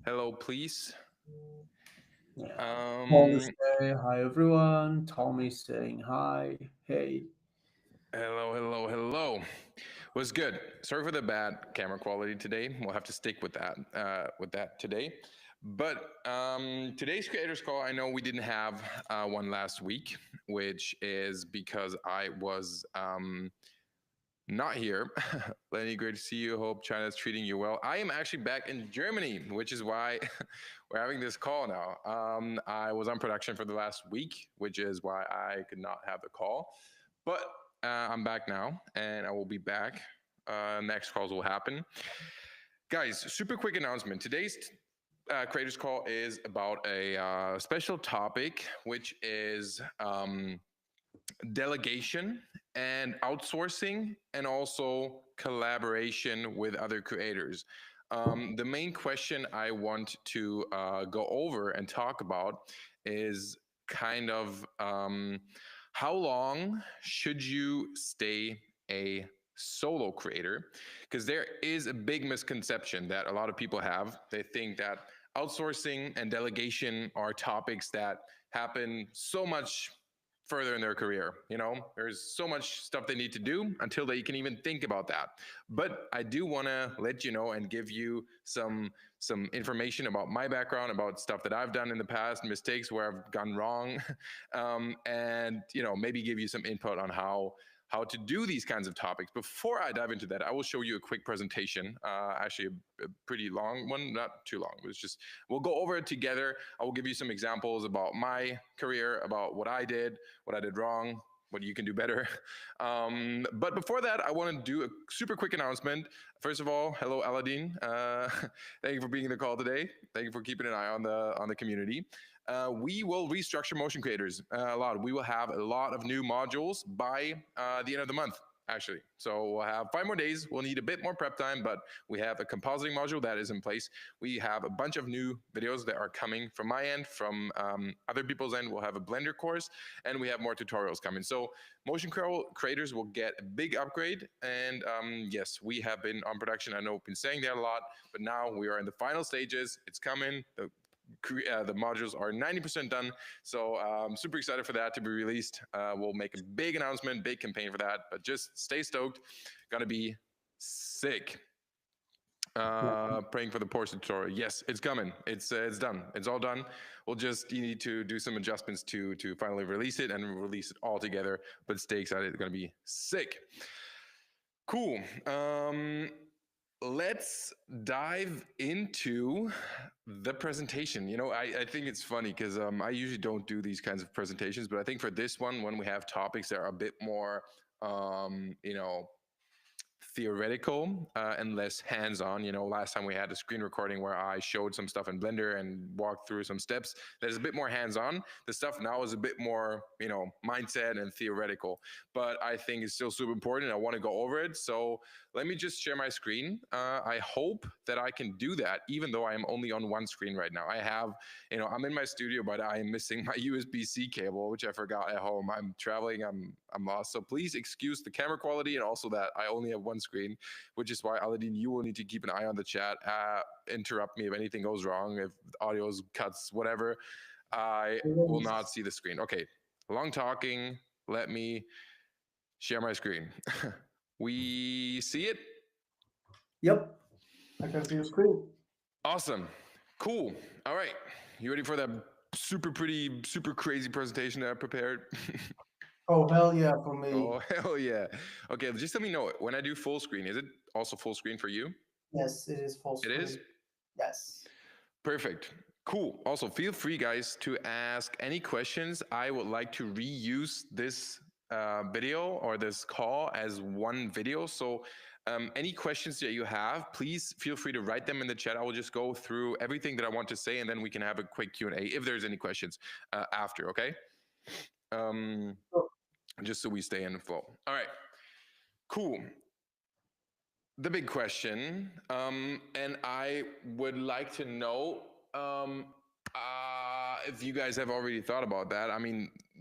Hello, please. Yeah. Paul is Um, saying hi everyone. Tommy saying hi. Hey. hello. Was good. Sorry for the bad camera quality today. We'll have to stick with that today. But today's creators call, I know we didn't have one last week, which is because I was not here. Lenny, great to see you. Hope China's treating you well. I am actually back in Germany, which is why we're having this call now. I was on production for the last week, which is why I could not have the call. But I'm back now, and I will be back. Next calls will happen. Guys, super quick announcement. Today's creators call is about a special topic, which is delegation and outsourcing, and also collaboration with other creators. The main question I want to go over and talk about is kind of how long should you stay a solo creator? Because there is a big misconception that a lot of people have. They think that outsourcing and delegation are topics that happen so much further in their career. There's so much stuff they need to do until they can even think about that. But I do want to let you know and give you some information about my background, about stuff that I've done in the past, mistakes where I've gone wrong, and maybe give you some input on how to do these kinds of topics. Before I dive into that, I will show you a quick presentation, actually a pretty long one, not too long. It's just, we'll go over it together. I will give you some examples about my career, about what I did wrong, what you can do better. But before that, I want to do a super quick announcement. First of all, hello, Aladdin. Thank you for being in the call today. Thank you for keeping an eye on the community. We will restructure motion creators a lot. We will have a lot of new modules by the end of the month, actually. So we'll have 5 more days. We'll need a bit more prep time, but we have a compositing module that is in place. We have a bunch of new videos that are coming from my end, from other people's end. We'll have a Blender course, and we have more tutorials coming. So motion creators will get a big upgrade. And yes, we have been on production. I know we've been saying that a lot, but now we are in the final stages. It's coming. The modules are 90% done. So I'm super excited for that to be released. We'll make a big announcement, big campaign for that, but just stay stoked. Gonna be sick. Praying for the Porsche tutorial. Yes, it's coming. It's done. It's all done. We'll just need to do some adjustments to finally release it and release it all together. But stay excited. It's gonna be sick. Cool. Let's dive into the presentation. I think it's funny because I usually don't do these kinds of presentations, but I think for this one, when we have topics that are a bit more, um, you know, theoretical and less hands-on. Last time we had a screen recording where I showed some stuff in Blender and walked through some steps. That is a bit more hands-on. The stuff now is a bit more, mindset and theoretical. But I think it's still super important. I want to go over it. So let me just share my screen. I hope that I can do that, even though I am only on one screen right now. I'm in my studio, but I am missing my USB-C cable, which I forgot at home. I'm traveling. I'm lost. So please excuse the camera quality and also that I only have one screen, which is why, Aladdin, you will need to keep an eye on the chat. Interrupt me if anything goes wrong, if audio cuts, whatever. I will not see the screen. Okay, long talking. Let me share my screen. We see it? Yep. I can see your screen. Awesome. Cool. All right. You ready for that super pretty, super crazy presentation that I prepared? Oh hell yeah for me. Oh, hell yeah. Okay, just let me know when I do full screen. Is it also full screen for you? Yes, it is full It is? screen. Yes. Perfect. Cool. Also, feel free, guys, to ask any questions. I would like to reuse this video or this call as one video. So, any questions that you have, please feel free to write them in the chat. I will just go through everything that I want to say, and then we can have a quick Q&A if there's any questions after, okay? Um, Oh, just so we stay in the flow. All right. Cool. The big question, and I would like to know if you guys have already thought about that.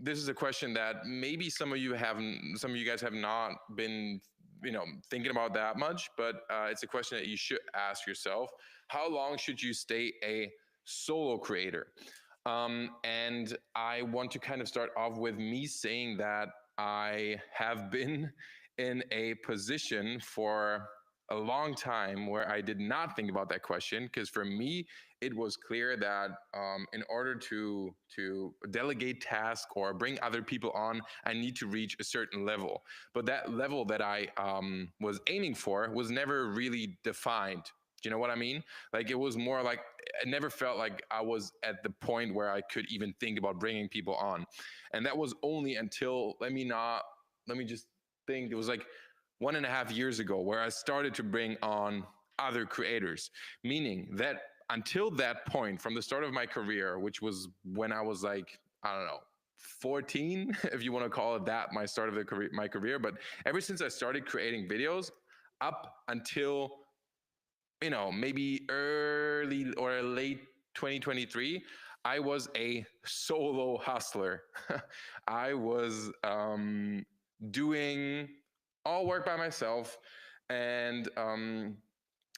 This is a question that maybe some of you guys have not been thinking about that much, but it's a question that you should ask yourself. How long should you stay a solo creator? And I want to kind of start off with me saying that I have been in a position for a long time where I did not think about that question, because for me it was clear that in order to delegate tasks or bring other people on, I need to reach a certain level. But that level that I was aiming for was never really defined. Do you know what I mean? Like, it was more like, I never felt like I was at the point where I could even think about bringing people on. And that was only until, let me just think, it was like 1.5 years ago where I started to bring on other creators, meaning that until that point, from the start of my career, which was when I was like, I don't know, 14, if you want to call it that, my start of my career. But ever since I started creating videos up until, maybe early or late 2023, I was a solo hustler. I was doing all work by myself. And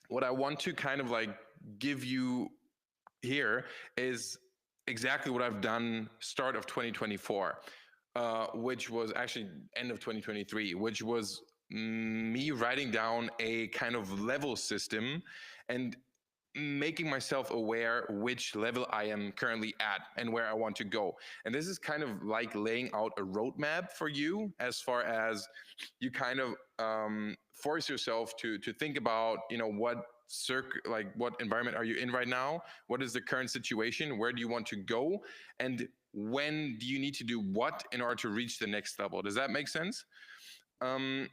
what I want to kind of like give you here is exactly what I've done start of 2024, which was actually end of 2023, which was me writing down a kind of level system and making myself aware which level I am currently at and where I want to go. And this is kind of like laying out a roadmap for you, as far as you kind of force yourself to think about, what environment are you in right now? What is the current situation? Where do you want to go? And when do you need to do what in order to reach the next level? Does that make sense? Um,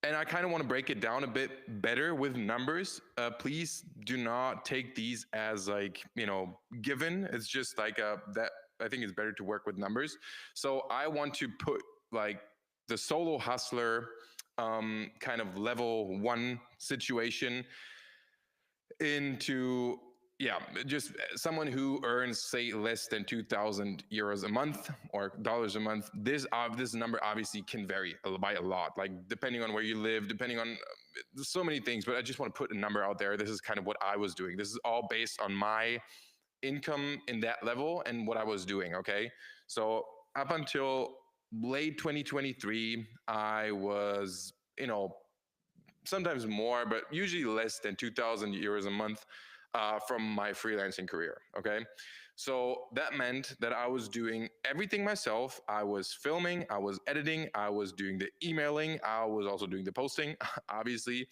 and I kind of want to break it down a bit better with numbers. Please do not take these as like, given. It's just like that. I think it's better to work with numbers. So I want to put like the solo hustler kind of level 1 situation into, yeah, just someone who earns, say, less than 2,000 euros a month or dollars a month. This number obviously can vary by a lot, like depending on where you live, depending on so many things. But I just want to put a number out there. This is kind of what I was doing. This is all based on my income in that level and what I was doing. Okay, so up until late 2023, I was, sometimes more, but usually less than 2,000 euros a month from my freelancing career. Okay. So that meant that I was doing everything myself. I was filming, I was editing, I was doing the emailing, I was also doing the posting, obviously.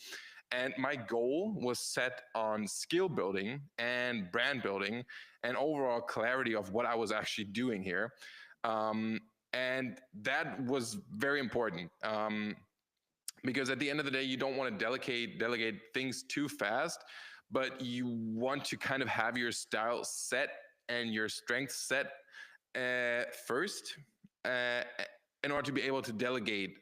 And my goal was set on skill building and brand building and overall clarity of what I was actually doing here. And that was very important. Because at the end of the day, you don't want to delegate things too fast, but you want to kind of have your style set and your strength set first, in order to be able to delegate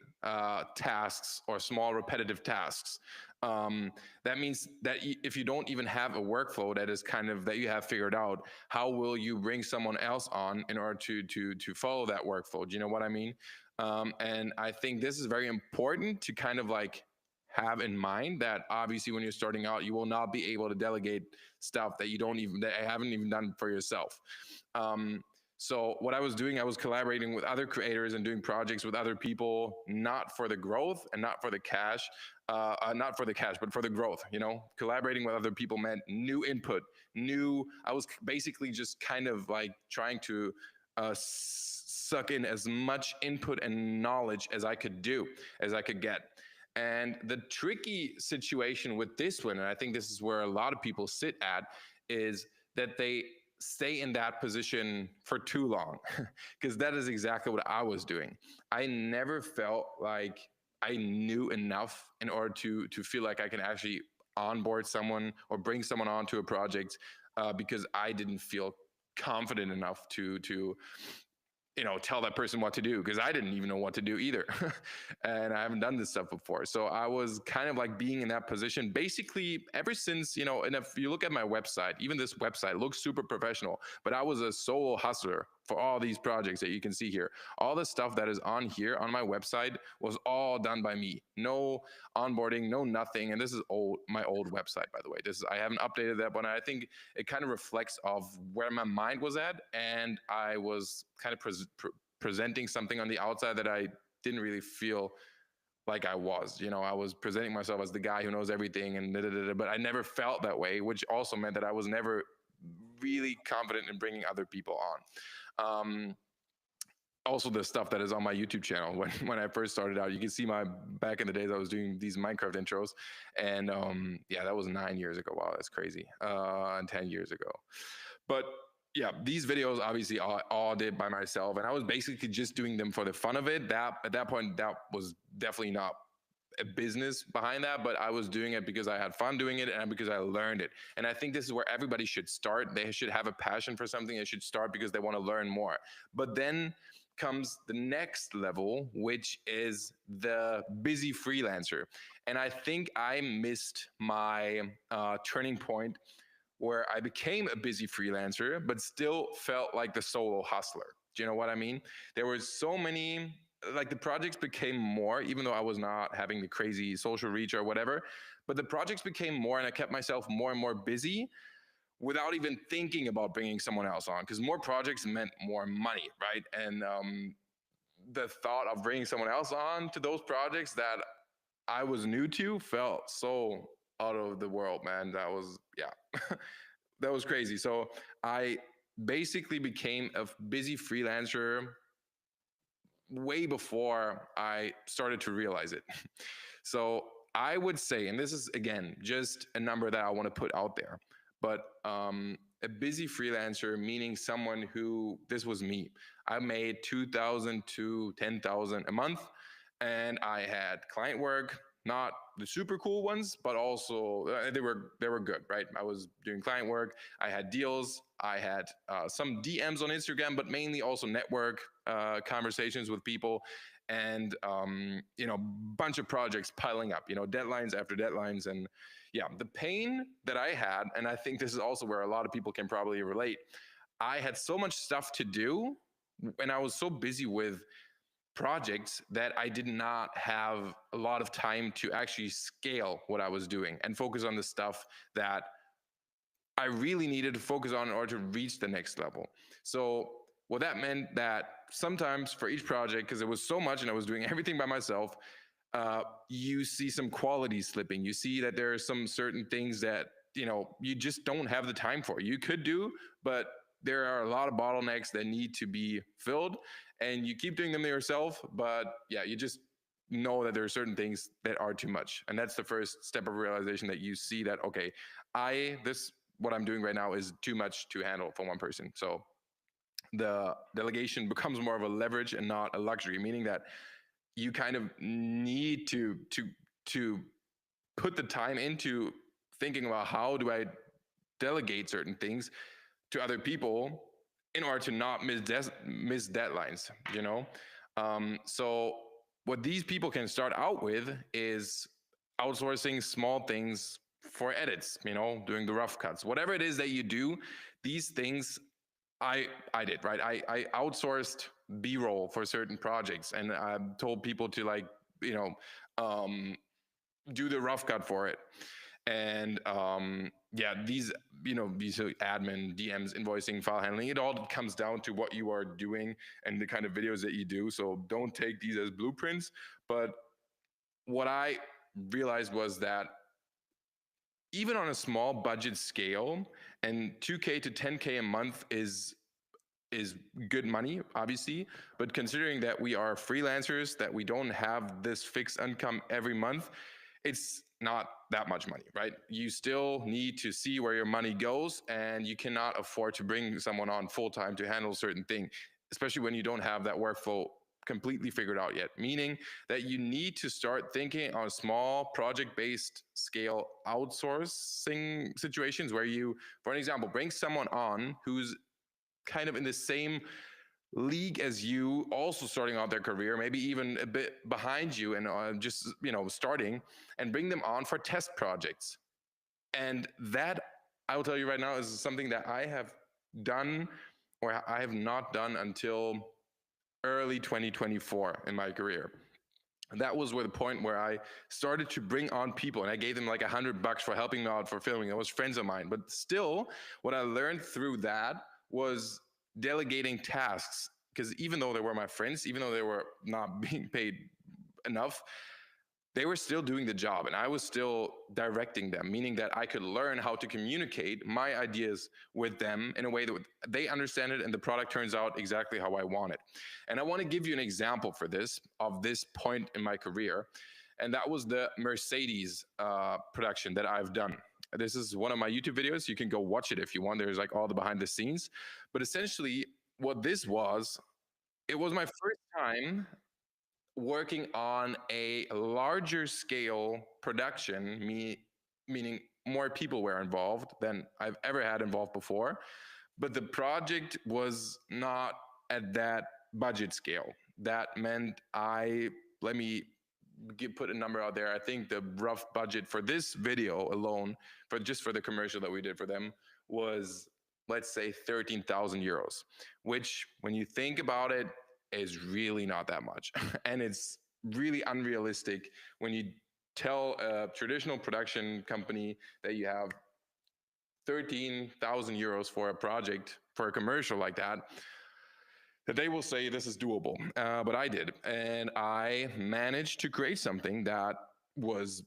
tasks or small repetitive tasks. That means that if you don't even have a workflow that is kind of that you have figured out, how will you bring someone else on in order to follow that workflow? Do you know what I mean? And I think this is very important to kind of like have in mind, that obviously when you're starting out, you will not be able to delegate stuff that you haven't even done for yourself. So what I was doing, I was collaborating with other creators and doing projects with other people, not for the growth and not for the cash, but for the growth. Collaborating with other people meant new input, I was basically just kind of like trying to suck in as much input and knowledge as I could get. And the tricky situation with this one, and I think this is where a lot of people sit at, is that they stay in that position for too long, because that is exactly what I was doing. I never felt like I knew enough in order to feel like I can actually onboard someone or bring someone onto a project, because I didn't feel confident enough to tell that person what to do, because I didn't even know what to do either. And I haven't done this stuff before. So I was kind of like being in that position basically ever since, and if you look at my website, even this website looks super professional, but I was a solo hustler for all these projects that you can see here. All the stuff that is on here on my website was all done by me. No onboarding, no nothing. And this is my old website, by the way. I haven't updated that, but I think it kind of reflects of where my mind was at, and I was kind of presenting something on the outside that I didn't really feel like I was. I was presenting myself as the guy who knows everything, and but I never felt that way, which also meant that I was never really confident in bringing other people on. Also, the stuff that is on my YouTube channel. When I first started out, you can see back in the days I was doing these Minecraft intros, and yeah, that was 9 years ago. Wow, that's crazy. And 10 years ago, but yeah, these videos obviously all did by myself, and I was basically just doing them for the fun of it. That at that point, that was definitely not a business behind that, but I was doing it because I had fun doing it and because I learned it. And I think this is where everybody should start. They should have a passion for something. They should start because they want to learn more. But then comes the next level, which is the busy freelancer. And I think I missed my turning point where I became a busy freelancer, but still felt like the solo hustler. Do you know what I mean? There were so many, like the projects became more, even though I was not having the crazy social reach or whatever, but the projects became more, and I kept myself more and more busy without even thinking about bringing someone else on, because more projects meant more money, right? And the thought of bringing someone else on to those projects that I was new to felt so out of the world, man. That was, yeah, that was crazy. So I basically became a busy freelancer way before I started to realize it. So I would say, and this is again just a number that I want to put out there, but a busy freelancer, meaning someone who, this was me, I made 2,000 to 10,000 a month, and I had client work, not the super cool ones, but also they were good, right? I was doing client work, I had deals, I had some DMs on Instagram, but mainly also network conversations with people, and bunch of projects piling up, deadlines after deadlines. And yeah, the pain that I had, and I think this is also where a lot of people can probably relate, I had so much stuff to do, and I was so busy with projects that I did not have a lot of time to actually scale what I was doing and focus on the stuff that I really needed to focus on in order to reach the next level. So what that meant that sometimes for each project, because it was so much and I was doing everything by myself, you see some quality slipping. You see that there are some certain things that you just don't have the time for. You could do, but there are a lot of bottlenecks that need to be filled, and you keep doing them yourself. But yeah, you just know that there are certain things that are too much, and that's the first step of realization, that you see that, okay, what I'm doing right now is too much to handle for one person. So the delegation becomes more of a leverage and not a luxury, meaning that you kind of need to put the time into thinking about how do I delegate certain things to other people in order to not miss deadlines, so what these people can start out with is outsourcing small things for edits, doing the rough cuts, whatever it is that you do. These things I did, right? I outsourced B-roll for certain projects, and I told people to do the rough cut for it. And yeah, these admin, DMs, invoicing, file handling, it all comes down to what you are doing and the kind of videos that you do. So don't take these as blueprints. But what I realized was that even on a small budget scale, and 2K to 10K a month is good money, obviously, but considering that we are freelancers, that we don't have this fixed income every month, it's not that much money, right? You still need to see where your money goes, and you cannot afford to bring someone on full time to handle a certain thing, especially when you don't have that workflow completely figured out yet, meaning that you need to start thinking on small project-based scale outsourcing situations where you, for an example, bring someone on who's kind of in the same league as you, also starting out their career, maybe even a bit behind you, and just starting, and bring them on for test projects. And that, I will tell you right now, is something that I have done or I have not done until early 2024 in my career. That was where the point where I started to bring on people, and I gave them like $100 for helping me out for filming. It was friends of mine, but still, what I learned through that was delegating tasks. Because even though they were my friends, even though they were not being paid enough, they were still doing the job and I was still directing them, meaning that I could learn how to communicate my ideas with them in a way that they understand it and the product turns out exactly how I want it. And I want to give you an example for this, of this point in my career. And that was the Mercedes production that I've done. This is one of my YouTube videos. You can go watch it if you want. There's like all the behind the scenes. But essentially, what this was, it was my first time working on a larger scale production, meaning more people were involved than I've ever had involved before. But the project was not at that budget scale. That meant let me put a number out there. I think the rough budget for this video alone, for just for the commercial that we did for them, was, let's say, 13,000 euros, which when you think about it, is really not that much. And it's really unrealistic when you tell a traditional production company that you have 13,000 euros for a project, for a commercial like that they will say this is doable. But I did. And I managed to create something that was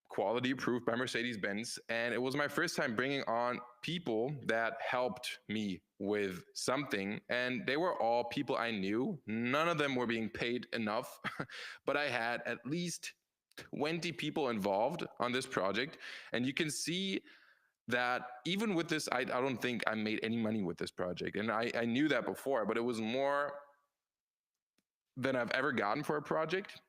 quality approved by Mercedes-Benz. And it was my first time bringing on people that helped me with something. And they were all people I knew. None of them were being paid enough, but I had at least 20 people involved on this project. And you can see that even with this, I don't think I made any money with this project. And I knew that before, but it was more than I've ever gotten for a project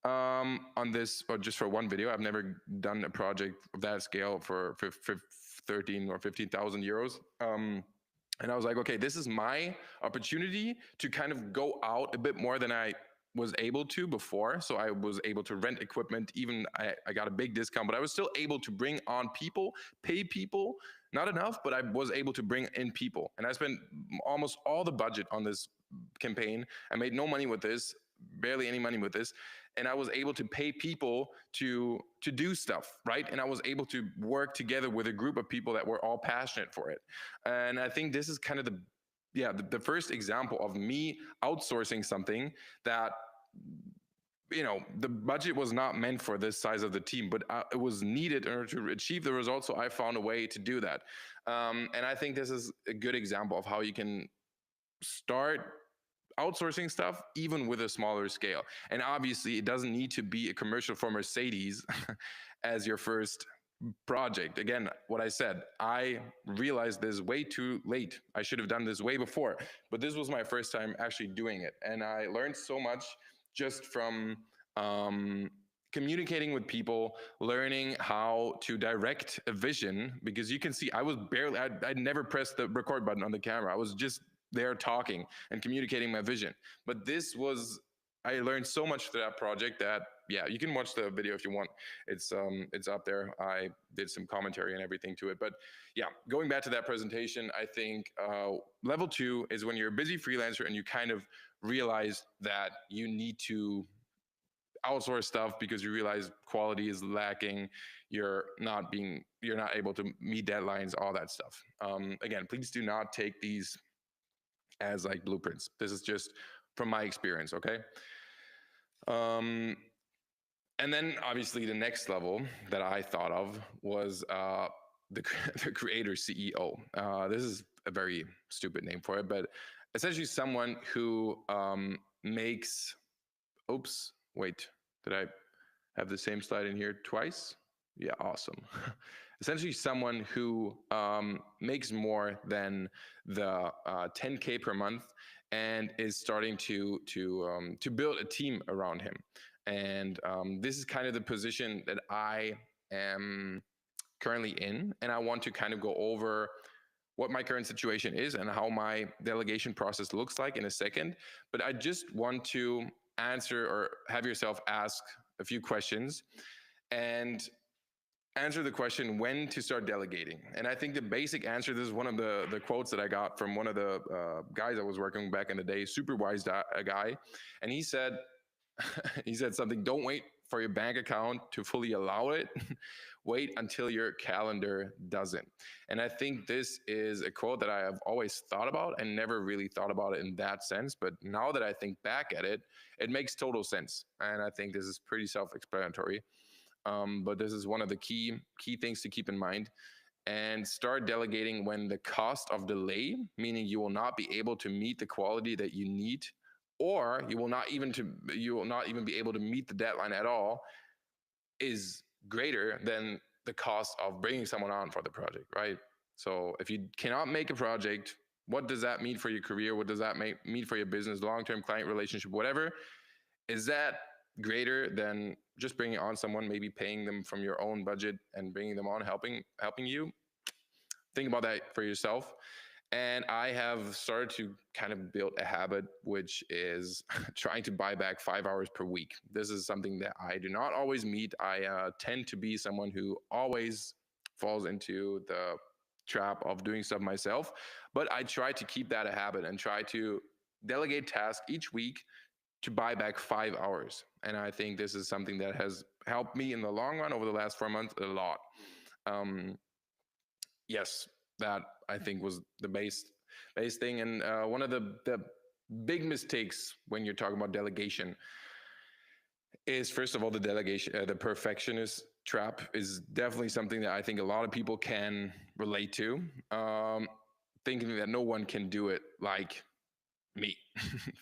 on this, or just for one video. I've never done a project of that scale for 13 or 15,000 euros. And I was like, okay, this is my opportunity to kind of go out a bit more than I was able to before. So I was able to rent equipment. Even I got a big discount, but I was still able to bring on people, pay people, not enough, but I was able to bring in people. And I spent almost all the budget on this campaign. I made no money with this, barely any money with this. And I was able to pay people to do stuff, right? And I was able to work together with a group of people that were all passionate for it. And I think this is kind of the first example of me outsourcing something that, you know, the budget was not meant for this size of the team, but it was needed in order to achieve the results. So I found a way to do that. And I think this is a good example of how you can start outsourcing stuff even with a smaller scale. And obviously it doesn't need to be a commercial for Mercedes as your first project. Again, what I said, I realized this way too late. I should have done this way before, but this was my first time actually doing it. And I learned so much just from communicating with people, learning how to direct a vision, because you can see I was barely, I'd never pressed the record button on the camera. I was just there talking and communicating my vision. But this was, I learned so much through that project that, yeah, you can watch the video if you want. It's up there. I did some commentary and everything to it. But yeah, going back to that presentation, I think level 2 is when you're a busy freelancer and you kind of realize that you need to outsource stuff because you realize quality is lacking, you're not able to meet deadlines, all that stuff. Again, please do not take these as like blueprints. This is just from my experience, okay? And then obviously the next level that I thought of was the creator CEO. This is a very stupid name for it, but essentially someone who makes, oops, wait, did I have the same slide in here twice? Yeah, awesome. Essentially someone who makes more than the 10K per month and is starting to build a team around him. And this is kind of the position that I am currently in, and I want to kind of go over what my current situation is and how my delegation process looks like in a second. But I just want to answer or have yourself ask a few questions. And answer the question when to start delegating. And I think the basic answer, this is one of the quotes that I got from one of the guys I was working back in the day, super wise guy. And he said, he said something, don't wait for your bank account to fully allow it. Wait until your calendar doesn't. And I think this is a quote that I have always thought about and never really thought about it in that sense. But now that I think back at it, it makes total sense. And I think this is pretty self-explanatory. But this is one of the key things to keep in mind. And start delegating when the cost of delay, meaning you will not be able to meet the quality that you need, or you will not even be able to meet the deadline at all, is greater than the cost of bringing someone on for the project, right? So if you cannot make a project, what does that mean for your career? What does that mean for your business, long-term client relationship, whatever? Is that greater than just bringing on someone, maybe paying them from your own budget and bringing them on, helping you? Think about that for yourself. And I have started to kind of build a habit, which is trying to buy back 5 hours per week. This is something that I do not always meet. I tend to be someone who always falls into the trap of doing stuff myself, but I try to keep that a habit and try to delegate tasks each week to buy back 5 hours. And I think this is something that has helped me in the long run over the last 4 months a lot. Yes, that I think was the base thing. And one of the big mistakes when you're talking about delegation is, first of all, the perfectionist trap is definitely something that I think a lot of people can relate to. Thinking that no one can do it like me.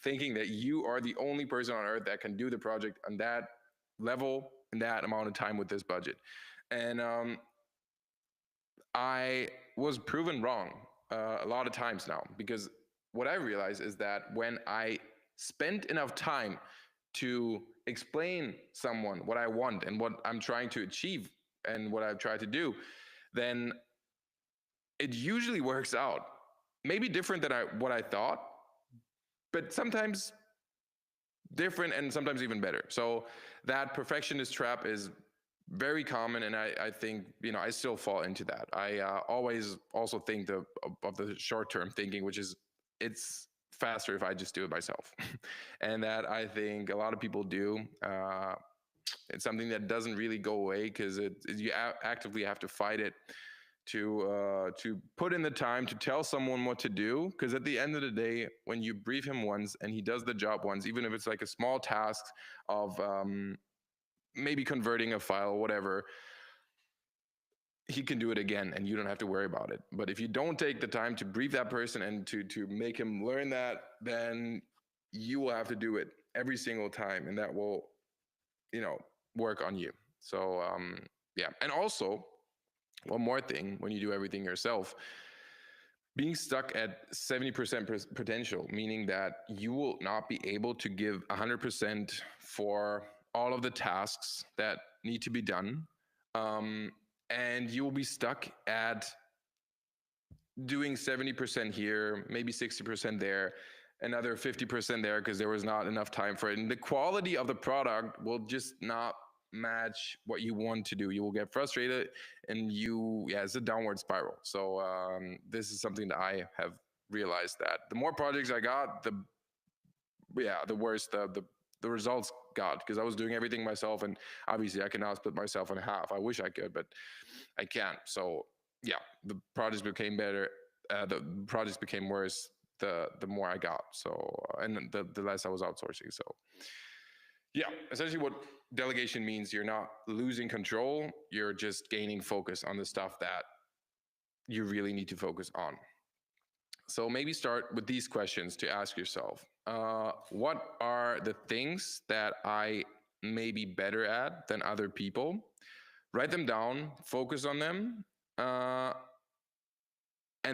Thinking that you are the only person on earth that can do the project on that level in that amount of time with this budget. And I was proven wrong a lot of times now, because what I realize is that when I spend enough time to explain someone what I want and what I'm trying to achieve and what I've tried to do, then it usually works out. Maybe different than what I thought, but sometimes different and sometimes even better. So that perfectionist trap is very common, and I think, I still fall into that. I always also think of the short-term thinking, which is, it's faster if I just do it myself. And that I think a lot of people do. It's something that doesn't really go away, because you actively have to fight it to put in the time to tell someone what to do. Because at the end of the day, when you brief him once and he does the job once, even if it's like a small task of maybe converting a file or whatever, he can do it again and you don't have to worry about it. But if you don't take the time to brief that person and to make him learn that, then you will have to do it every single time, and that will, work on you. So yeah. And also, one more thing, when you do everything yourself, being stuck at 70% potential, meaning that you will not be able to give 100% for all of the tasks that need to be done. And you will be stuck at doing 70% here, maybe 60% there, another 50% there, because there was not enough time for it. And the quality of the product will just not match what you want to do. You will get frustrated, and it's a downward spiral. So this is something that I have realized, that the more projects I got, the worse the results got, because I was doing everything myself, and obviously I cannot split myself in half. I wish I could, but I can't. So yeah, the projects became better. The projects became worse the more I got. So and the less I was outsourcing. So yeah, essentially what delegation means, you're not losing control, you're just gaining focus on the stuff that you really need to focus on. So maybe start with these questions to ask yourself. What are the things that I may be better at than other people? Write them down, focus on them, and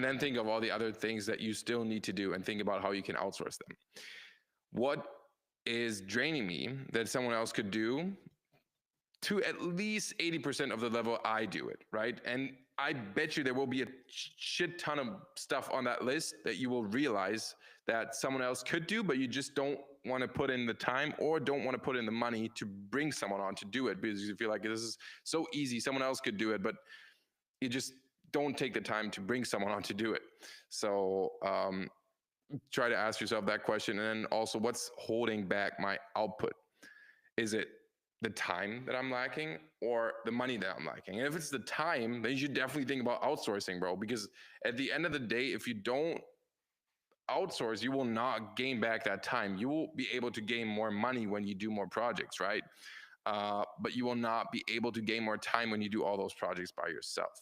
then think of all the other things that you still need to do, and think about how you can outsource them. What is draining me that someone else could do to at least 80% of the level I do it, right? And I bet you there will be a shit ton of stuff on that list that you will realize that someone else could do, but you just don't want to put in the time or don't want to put in the money to bring someone on to do it because you feel like this is so easy, someone else could do it, but you just don't take the time to bring someone on to do it. So try to ask yourself that question. And then also, what's holding back my output? Is it the time that I'm lacking or the money that I'm lacking? And if it's the time, then you should definitely think about outsourcing, bro, because at the end of the day, if you don't outsource, you will not gain back that time. You will be able to gain more money when you do more projects, right? But you will not be able to gain more time when you do all those projects by yourself.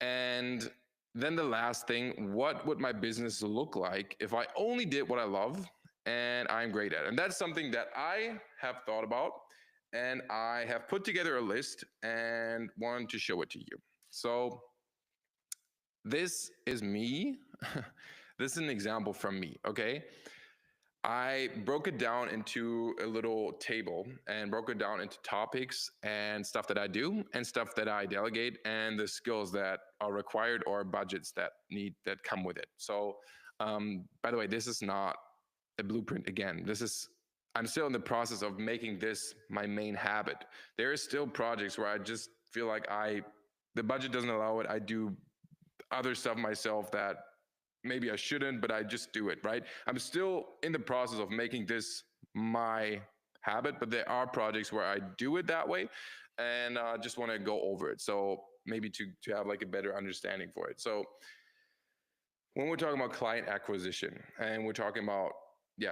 And then the last thing, what would my business look like if I only did what I love and I'm great at? And that's something that I have thought about, and I have put together a list and wanted to show it to you. So this is me. This is an example from me, okay? I broke it down into a little table and broke it down into topics and stuff that I do and stuff that I delegate and the skills that are required or budgets that come with it. So, by the way, this is not a blueprint. Again, I'm still in the process of making this my main habit. There are still projects where I just feel like the budget doesn't allow it. I do other stuff myself that maybe I shouldn't, but I just do it, right? I'm still in the process of making this my habit, but there are projects where I do it that way, and I just want to go over it. So maybe to have like a better understanding for it. So when we're talking about client acquisition and we're talking about,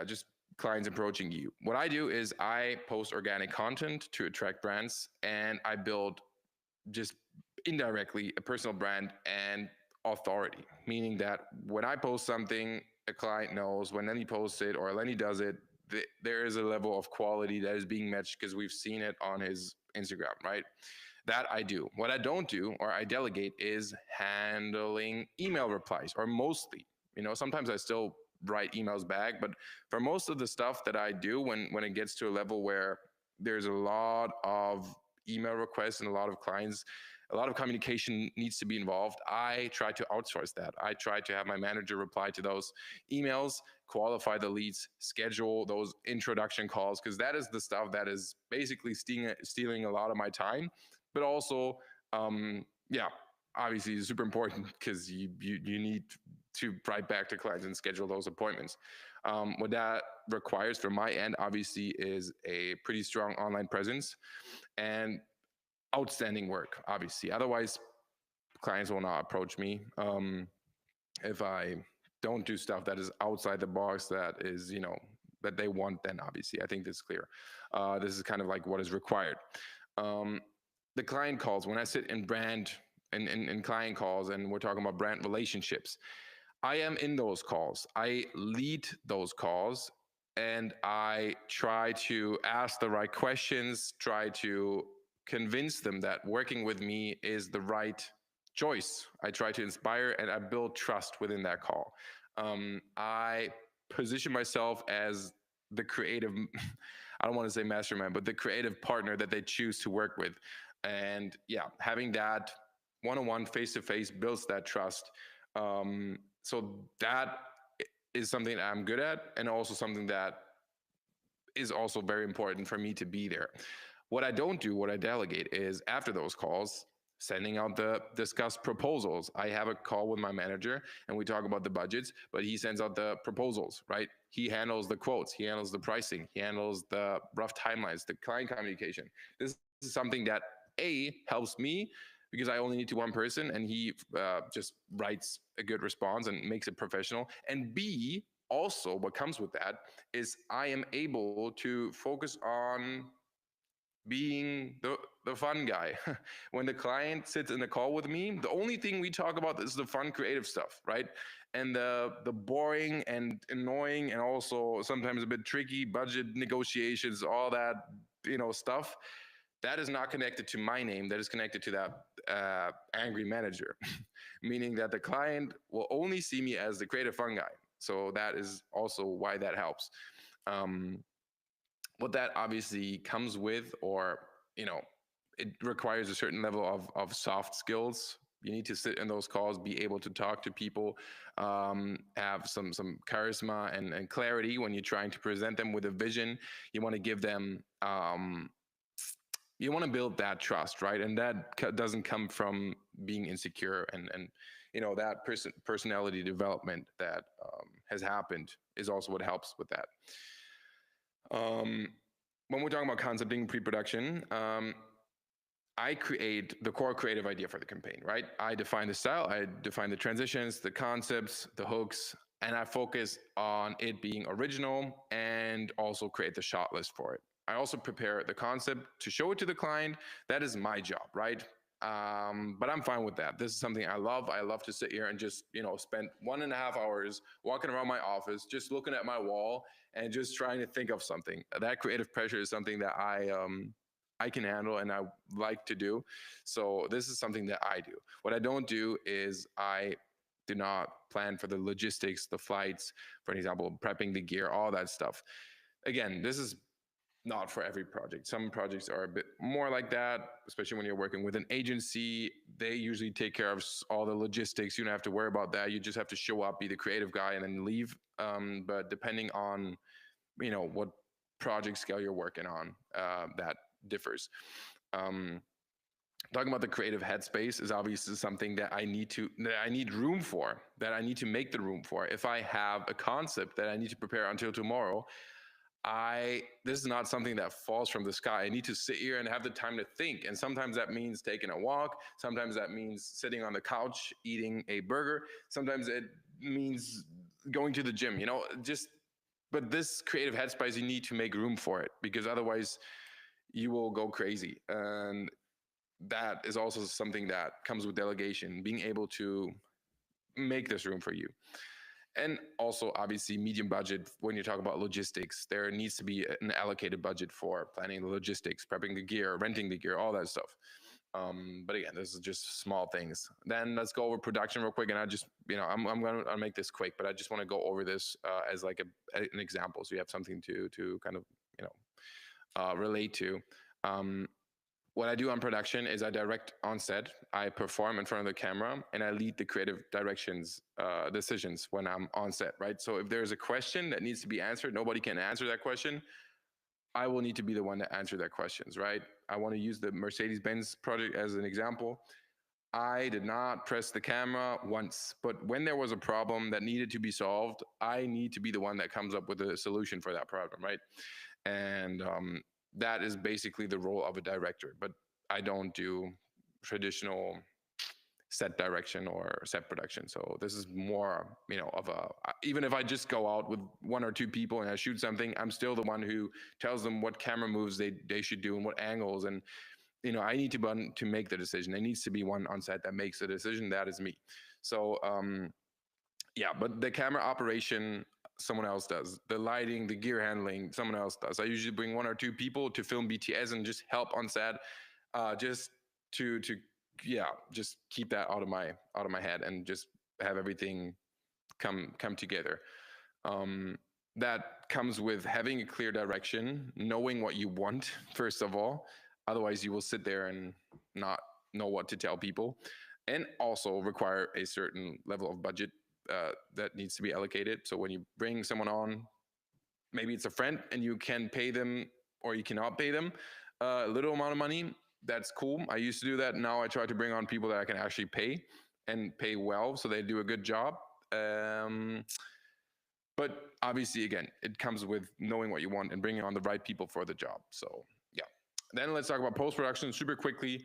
just clients approaching you, what I do is I post organic content to attract brands, and I build just indirectly a personal brand and authority, meaning that when I post something, a client knows when Lenny posts it or Lenny does it, there is a level of quality that is being matched because we've seen it on his Instagram, right? That I do. What I don't do or I delegate is handling email replies, or mostly. Sometimes I still write emails back, but for most of the stuff that I do, when it gets to a level where there's a lot of email requests and a lot of clients, a lot of communication needs to be involved, I try to outsource that. I try to have my manager reply to those emails, qualify the leads, schedule those introduction calls, because that is the stuff that is basically stealing a lot of my time. But also, obviously it's super important because you need to write back to clients and schedule those appointments. What that requires from my end, obviously, is a pretty strong online presence and outstanding work, obviously. Otherwise, clients will not approach me. If I don't do stuff that is outside the box, that is, that they want, then obviously, I think this is clear. This is kind of like what is required. The client calls, when I sit in client calls and we're talking about brand relationships, I am in those calls. I lead those calls, and I try to ask the right questions, try to convince them that working with me is the right choice. I try to inspire and I build trust within that call. I position myself as the creative, I don't want to say mastermind, but the creative partner that they choose to work with. And having that one-on-one, face-to-face builds that trust. So that is something that I'm good at, and also something that is also very important for me to be there. What I don't do, what I delegate, is after those calls, sending out the discussed proposals. I have a call with my manager and we talk about the budgets, but he sends out the proposals, right? He handles the quotes, he handles the pricing, he handles the rough timelines, the client communication. This is something that helps me because I only need to one person, and he just writes a good response and makes it professional. And B, also what comes with that is I am able to focus on being the fun guy. When the client sits in the call with me, the only thing we talk about is the fun creative stuff, right? And the boring and annoying and also sometimes a bit tricky budget negotiations, all that stuff, that is not connected to my name. That is connected to that angry manager. Meaning that the client will only see me as the creative fun guy. So that is also why that helps. What that obviously comes with, or it requires a certain level of soft skills You need to sit in those calls, be able to talk to people, have some charisma and clarity when you're trying to present them with a vision. You want to give them you want to build that trust, right? And that doesn't come from being insecure, and that personality development that has happened is also what helps with that. When we're talking about concepting pre-production, I create the core creative idea for the campaign, right? I define the style, I define the transitions, the concepts, the hooks, and I focus on it being original and also create the shot list for it. I also prepare the concept to show it to the client. That is my job, right? But I'm fine with that. This is something I love. I love to sit here and just, spend 1.5 hours walking around my office, just looking at my wall and just trying to think of something. That creative pressure is something that I can handle and I like to do. So this is something that I do. What I don't do is I do not plan for the logistics, the flights, for example, prepping the gear, all that stuff. Again, this is not for every project. Some projects are a bit more like that, especially when you're working with an agency. They usually take care of all the logistics. You don't have to worry about that. You just have to show up, be the creative guy, and then leave. But depending on, what project scale you're working on, that differs. Talking about the creative headspace is obviously something that I need room for, that I need to make the room for. If I have a concept that I need to prepare until tomorrow, this is not something that falls from the sky. I need to sit here and have the time to think. And sometimes that means taking a walk. Sometimes that means sitting on the couch, eating a burger. Sometimes it means going to the gym, but this creative headspace, you need to make room for it, because otherwise you will go crazy. And that is also something that comes with delegation, being able to make this room for you. And also, obviously, medium budget. When you talk about logistics, there needs to be an allocated budget for planning the logistics, prepping the gear, renting the gear, all that stuff. But again, this is just small things. Then let's go over production real quick. And I just, I'll make this quick, but I just want to go over this as like an example, so you have something to kind of relate to. What I do on production is I direct on set, I perform in front of the camera, and I lead the creative decisions when I'm on set, right? So if there's a question that needs to be answered, nobody can answer that question, I will need to be the one to answer that questions, right? I want to use the Mercedes-Benz project as an example. I did not press the camera once, but when there was a problem that needed to be solved, I need to be the one that comes up with a solution for that problem, right? And that is basically the role of a director, but I don't do traditional set direction or set production. So this is more, of even if I just go out with 1 or 2 people and I shoot something, I'm still the one who tells them what camera moves they should do and what angles. And, I need to make the decision. There needs to be one on set that makes the decision. That is me. So, yeah, but the camera operation, someone else does. The lighting, the gear handling, someone else does. I usually bring 1 or 2 people to film BTS and just help on set, just to just keep that out of my head and just have everything come together. That comes with having a clear direction, knowing what you want first of all. Otherwise, you will sit there and not know what to tell people, and also require a certain level of budget that needs to be allocated. So when you bring someone on, maybe it's a friend and you can pay them or you cannot pay them a little amount of money. That's cool. I used to do that. Now I try to bring on people that I can actually pay and pay well, so they do a good job. But obviously, again, it comes with knowing what you want and bringing on the right people for the job. So yeah. Then let's talk about post-production super quickly.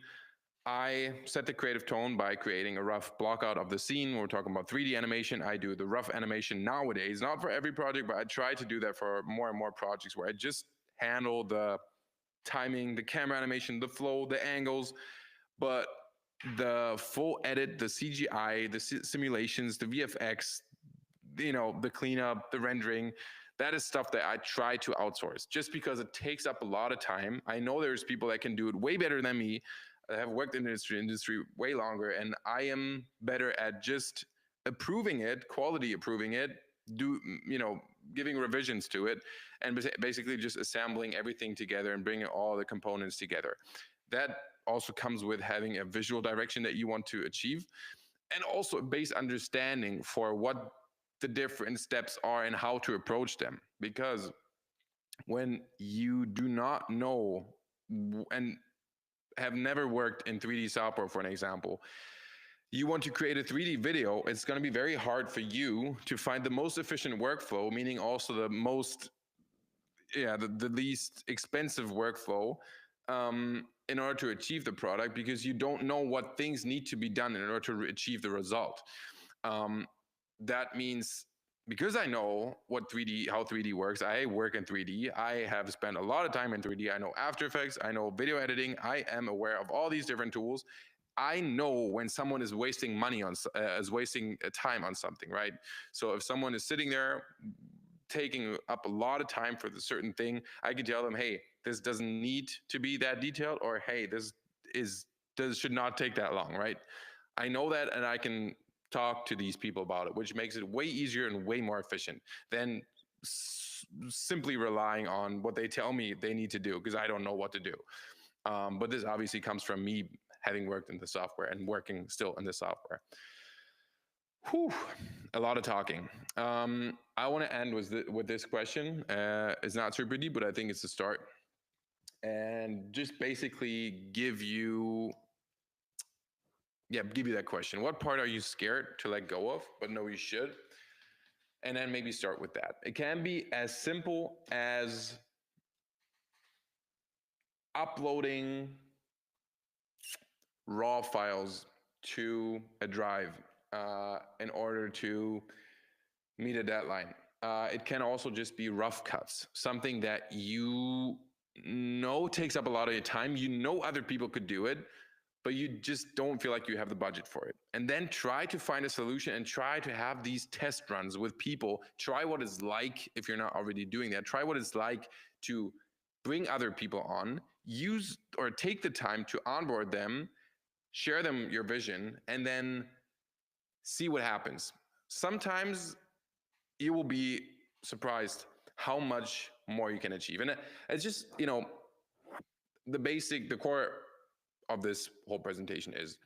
I set the creative tone by creating a rough block out of the scene. We're talking about 3D animation. I do the rough animation nowadays, not for every project, but I try to do that for more and more projects where I just handle the timing, the camera animation, the flow, the angles, but the full edit, the CGI, the simulations, the VFX, the cleanup, the rendering, that is stuff that I try to outsource just because it takes up a lot of time. I know there's people that can do it way better than me. I have worked in the industry way longer, and I am better at just approving it, quality approving it, giving revisions to it, and basically just assembling everything together and bringing all the components together. That also comes with having a visual direction that you want to achieve, and also a base understanding for what the different steps are and how to approach them. Because when you do not know and have never worked in 3D software, for an example, you want to create a 3D video, it's going to be very hard for you to find the most efficient workflow, meaning also the most, the least expensive workflow, in order to achieve the product, because you don't know what things need to be done in order to achieve the result. That means, because I know how 3D works, I work in 3D. I have spent a lot of time in 3D. I know After Effects, I know video editing. I am aware of all these different tools. I know when someone is wasting money on, is wasting time on something, right? So if someone is sitting there taking up a lot of time for the certain thing, I can tell them, hey, this doesn't need to be that detailed, or hey, this should not take that long, right? I know that, and I can talk to these people about it, which makes it way easier and way more efficient than simply relying on what they tell me they need to do, because I don't know what to do. But this obviously comes from me having worked in the software and working still in the software. Whew, a lot of talking. I want to end with this question. It's not super deep, but I think it's a start. And just basically give you that question. What part are you scared to let go of, but know you should? And then maybe start with that. It can be as simple as uploading raw files to a drive in order to meet a deadline. It can also just be rough cuts, something that you know takes up a lot of your time. You know other people could do it, but you just don't feel like you have the budget for it. And then try to find a solution and try to have these test runs with people. Try what it's like, if you're not already doing that, try what it's like to bring other people on, use or take the time to onboard them, share them your vision, and then see what happens. Sometimes you will be surprised how much more you can achieve. And it's just, the core of this whole presentation is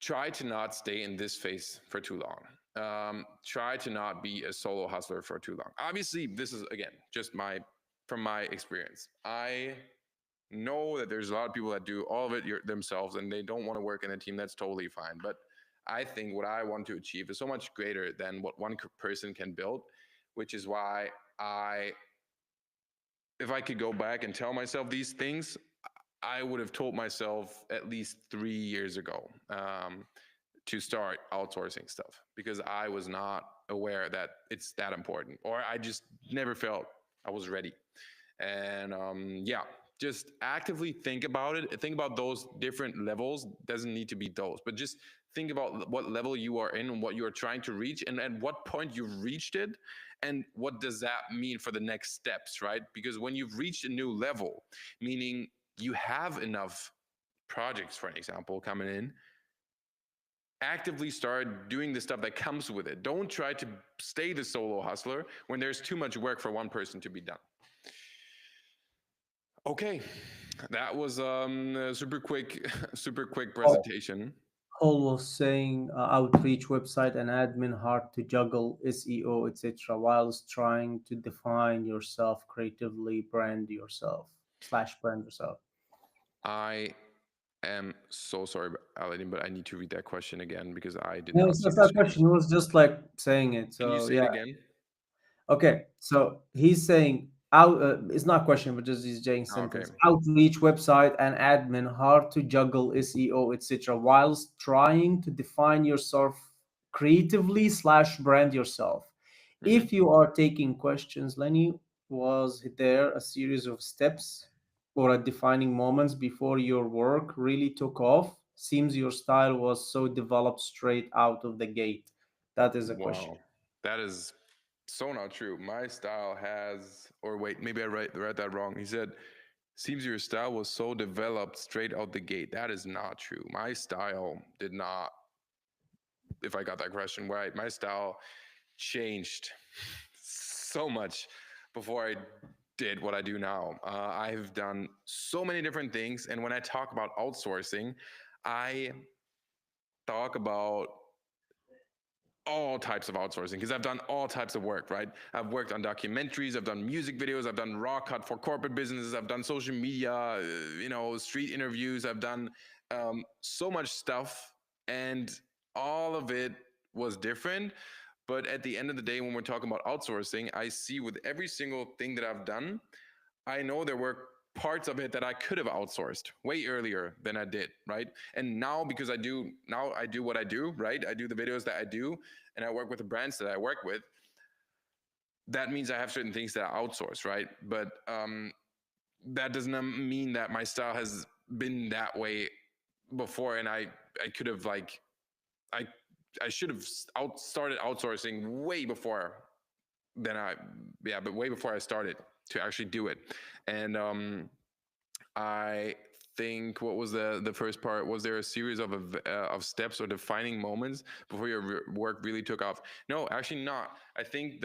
try to not stay in this phase for too long. Try to not be a solo hustler for too long. Obviously, this is, again, just from my experience. I know that there's a lot of people that do all of it themselves and they don't want to work in a team. That's totally fine. But I think what I want to achieve is so much greater than what one person can build, which is why if I could go back and tell myself these things, I would have told myself at least 3 years ago to start outsourcing stuff, because I was not aware that it's that important, or I just never felt I was ready. And just actively think about it. Think about those different levels. Doesn't need to be those, but just think about what level you are in and what you are trying to reach, and at what point you've reached it, and what does that mean for the next steps, right? Because when you've reached a new level, meaning you have enough projects, for an example, coming in, actively start doing the stuff that comes with it. Don't try to stay the solo hustler when there's too much work for one person to be done. Okay, that was a super quick presentation. Paul was saying outreach website and admin hard to juggle SEO, etc., whilst trying to define yourself creatively, brand yourself / brand yourself. I am so sorry, Aladdin, but I need to read that question again because I did No, not it's see not the that chat. question. He was just like saying it. Can you So say it yeah. again? Okay, so he's saying out. It's not a question, but just he's saying Okay. sentence. Outreach website and admin hard to juggle SEO, etc., whilst trying to define yourself creatively / brand yourself. Mm-hmm. If you are taking questions, Lenny, was there a series of steps or a defining moments before your work really took off? Seems your style was so developed straight out of the gate. That is a question. Wow, that is so not true. My style has, or wait, maybe I read that wrong. He said, seems your style was so developed straight out the gate. That is not true. My style did not, if I got that question right, my style changed so much before I did what I do now. I've done so many different things. And when I talk about outsourcing, I talk about all types of outsourcing because I've done all types of work, right? I've worked on documentaries, I've done music videos, I've done raw cut for corporate businesses, I've done social media, street interviews, I've done so much stuff, and all of it was different. But at the end of the day, when we're talking about outsourcing, I see with every single thing that I've done, I know there were parts of it that I could have outsourced way earlier than I did, right? And now because I do what I do, right? I do the videos that I do and I work with the brands that I work with. That means I have certain things that I outsource, right? But that does not mean that my style has been that way before, and I could have like I I should have started outsourcing way before than but way before I started to actually do it. And I think what was the first part? Was there a series of steps or defining moments before your work really took off? No, actually not. I think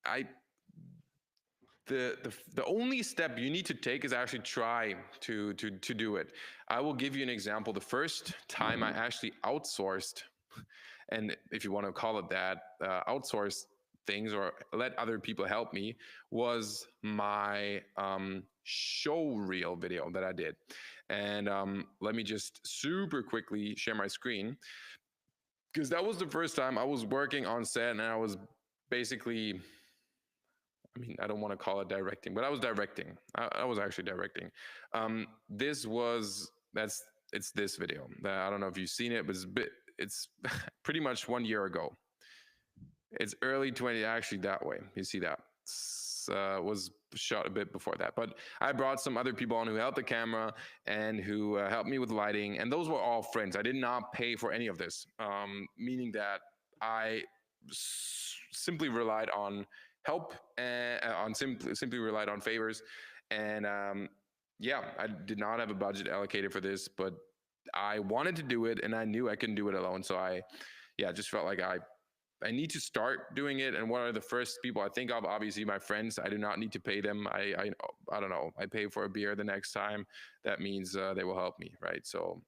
I the only step you need to take is actually try to do it. I will give you an example. The first time I actually outsourced, and if you want to call it that, outsourced things or let other people help me, was my show reel video that I did. And let me just super quickly share my screen, because that was the first time I was working on set and I was basically, I mean, I don't want to call it directing, but I was directing. I was actually directing. This was it's this video. I don't know if you've seen it, but it's pretty much 1 year ago. It's early 20, actually that way. You see that was shot a bit before that, but I brought some other people on who held the camera and who helped me with lighting, and those were all friends. I did not pay for any of this, meaning that I simply relied on help and simply relied on favors. And yeah, I did not have a budget allocated for this, but I wanted to do it and I knew I couldn't do it alone. So I just felt like I need to start doing it. And what are the first people I think of? Obviously, my friends. I do not need to pay them. I don't know. I pay for a beer the next time. That means they will help me, right? So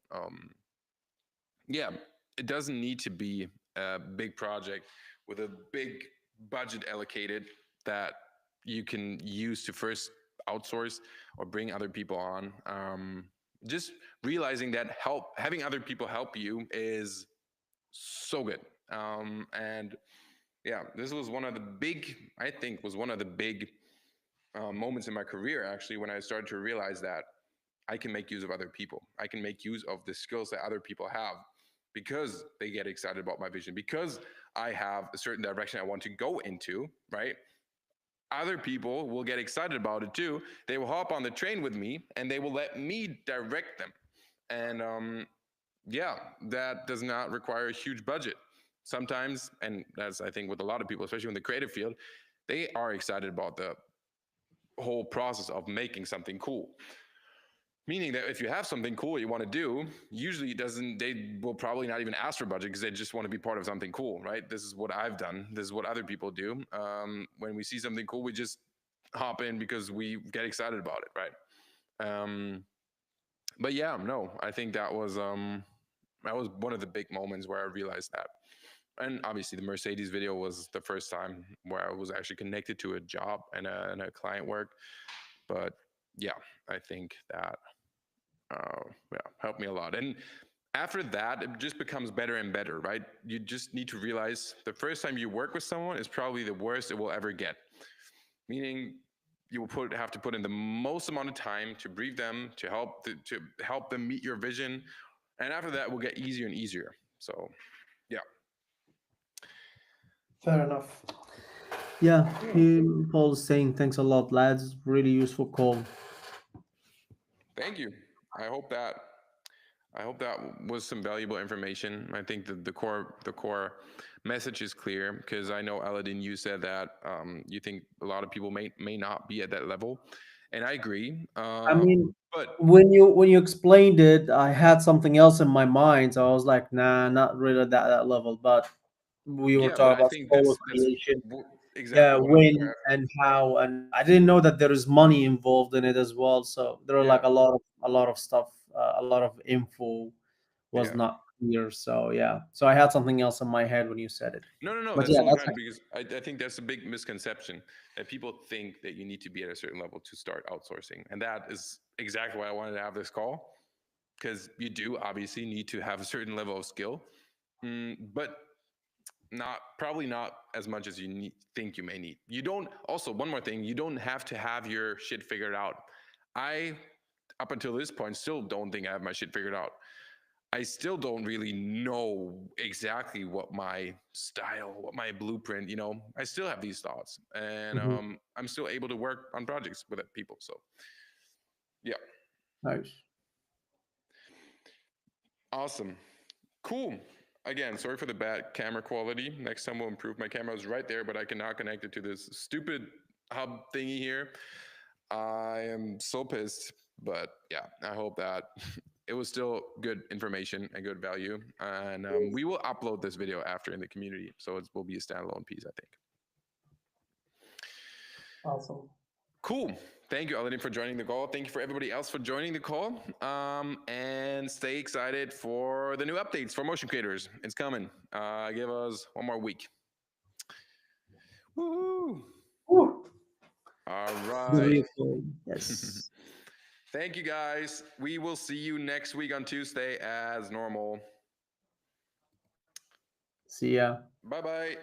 yeah, it doesn't need to be a big project with a big budget allocated that you can use to first outsource or bring other people on. Just realizing that having other people help you is so good. And yeah, this was one of the big, I think, was one of the big moments in my career actually, when I started to realize that I can make use of other people. I can make use of the skills that other people have because they get excited about my vision, because I have a certain direction I want to go into, right? Other people will get excited about it too. They will hop on the train with me and they will let me direct them. And yeah, that does not require a huge budget. Sometimes, and that's I think with a lot of people, especially in the creative field, they are excited about the whole process of making something cool. Meaning that if you have something cool you want to do, usually they will probably not even ask for budget because they just want to be part of something cool, right? This is what I've done. This is what other people do. When we see something cool, we just hop in because we get excited about it, right? But yeah, no, I think that was one of the big moments where I realized that. And obviously, the Mercedes video was the first time where I was actually connected to a job and a client work. But yeah, I think that yeah, helped me a lot. And after that, it just becomes better and better, right? You just need to realize the first time you work with someone is probably the worst it will ever get. Meaning, you will have to put in the most amount of time to brief them, to help them meet your vision, and after that, it will get easier and easier. So, yeah. Fair enough. Yeah, Paul is saying thanks a lot, lads. Really useful call. Thank you. I hope that I hope that was some valuable information. I think the core message is clear, because I know, Aladdin, you said that you think a lot of people may not be at that level, and I agree. I mean, But when you explained it, I had something else in my mind, so I was like, nah, not really that level. But we were yeah, but talking I about think solo that's creation. exactly Yeah, what I'm gonna when and how, and I didn't know that there is money involved in it as well. So there are yeah, like a lot of stuff, a lot of info was yeah. not clear. So yeah, so I had something else in my head when you said it. No, no, no. But That's yeah, totally that's fine because I think that's a big misconception that people think that you need to be at a certain level to start outsourcing. And that is exactly why I wanted to have this call because you do obviously need to have a certain level of skill, but not probably not as much as you think you may need. You don't, also, one more thing, you don't have to have your shit figured out. I, up until this point, still don't think I have my shit figured out. I still don't really know exactly what my style, what my blueprint, I still have these thoughts and Mhm. I'm still able to work on projects with people. So, yeah, Nice. awesome. Cool. Again, sorry for the bad camera quality. Next time we'll improve. My camera is right there, but I cannot connect it to this stupid hub thingy here. I am so pissed, but yeah, I hope that it was still good information and good value. And we will upload this video after in the community, so it will be a standalone piece, I think. Awesome. Cool. Thank you, Aladdin, for joining the call. Thank you for everybody else for joining the call. And stay excited for the new updates for motion creators. It's coming. Give us one more week. Woohoo! Woo. All The right. real thing. Yes. Thank you, guys. We will see you next week on Tuesday as normal. See ya. Bye bye.